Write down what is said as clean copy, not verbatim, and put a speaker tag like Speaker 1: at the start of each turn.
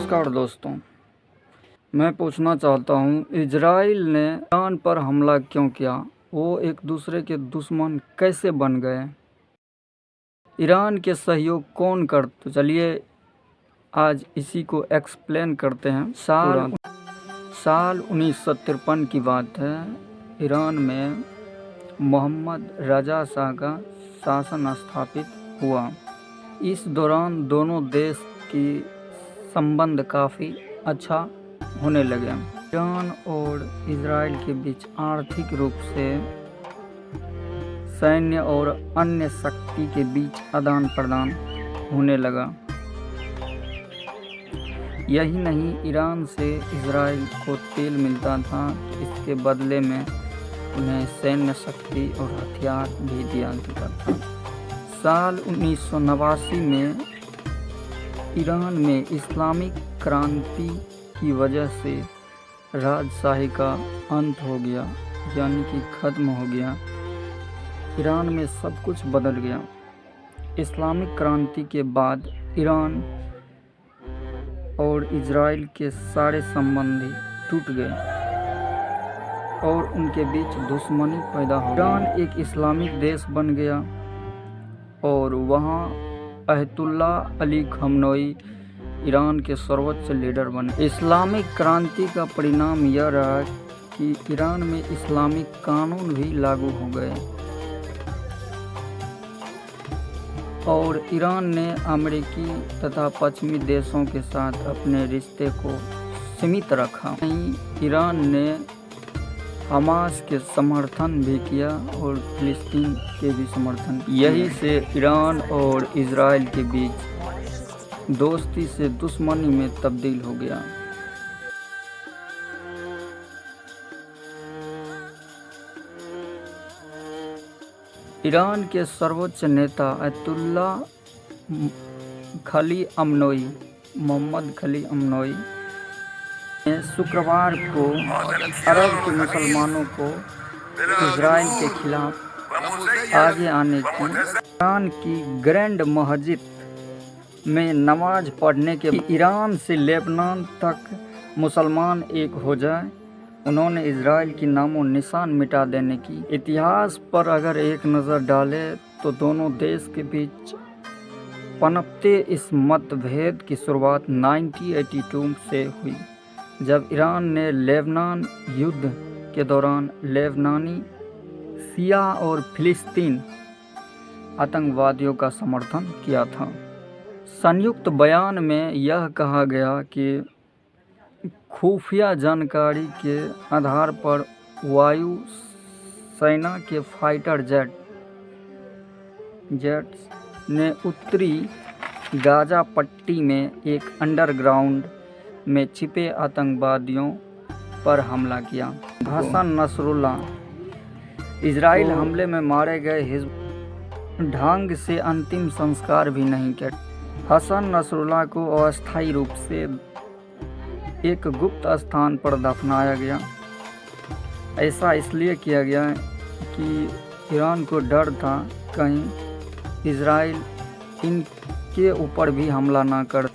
Speaker 1: नमस्कार दोस्तों, मैं पूछना चाहता हूँ इजराइल ने ईरान पर हमला क्यों किया? वो एक दूसरे के दुश्मन कैसे बन गए? ईरान के सहयोग कौन कर? तो चलिए आज इसी को एक्सप्लेन करते हैं। साल 1953 की बात है। ईरान में मोहम्मद रजा शाह का शासन स्थापित हुआ। इस दौरान दोनों देश की संबंध काफ़ी अच्छा होने लगे। ईरान और इजराइल के बीच आर्थिक रूप से सैन्य और अन्य शक्ति के बीच आदान प्रदान होने लगा। यही नहीं, ईरान से इजराइल को तेल मिलता था, इसके बदले में उन्हें सैन्य शक्ति और हथियार भी दिया जाता था। साल 1989 में ईरान में इस्लामिक क्रांति की वजह से राजशाही का अंत हो गया, यानी कि ख़त्म हो गया। ईरान में सब कुछ बदल गया। इस्लामिक क्रांति के बाद ईरान और इजराइल के सारे संबंध टूट गए और उनके बीच दुश्मनी पैदा हो गई। ईरान एक इस्लामिक देश बन गया और वहाँ अयतुल्लाह अली खamenei ईरान के सर्वोच्च लीडर बने। इस्लामिक क्रांति का परिणाम यह रहा कि ईरान में इस्लामिक कानून भी लागू हो गए और ईरान ने अमेरिकी तथा पश्चिमी देशों के साथ अपने रिश्ते को सीमित रखा। ईरान ने हमास के समर्थन भी किया और फिलिस्तीन के भी समर्थन। यही से ईरान और इजराइल के बीच दोस्ती से दुश्मनी में तब्दील हो गया। ईरान के सर्वोच्च नेता अयतुल्लाह खamenei मोहम्मद खamenei ने शुक्रवार को अरब के मुसलमानों को इजराइल के खिलाफ आगे आने की, ईरान की ग्रैंड मस्जिद में नमाज पढ़ने के ईरान से लेबनान तक मुसलमान एक हो जाए। उन्होंने इजराइल की नामो निशान मिटा देने की। इतिहास पर अगर एक नज़र डाले तो दोनों देश के बीच पनपते इस मतभेद की शुरुआत 1982 से हुई, जब ईरान ने लेबनान युद्ध के दौरान लेबनानी शिया और फिलिस्तीन आतंकवादियों का समर्थन किया था। संयुक्त बयान में यह कहा गया कि खुफिया जानकारी के आधार पर वायु सेना के फाइटर जेट्स ने उत्तरी गाजा पट्टी में एक अंडरग्राउंड में छिपे आतंकवादियों पर हमला किया। हसन नसरुल्लाह इजराइल हमले में मारे गए हिजबुल्लाह ढंग से अंतिम संस्कार भी नहीं किया। हसन नसरुल्लाह को अस्थायी रूप से एक गुप्त स्थान पर दफनाया गया। ऐसा इसलिए किया गया कि ईरान को डर था कहीं इजराइल इनके ऊपर भी हमला ना कर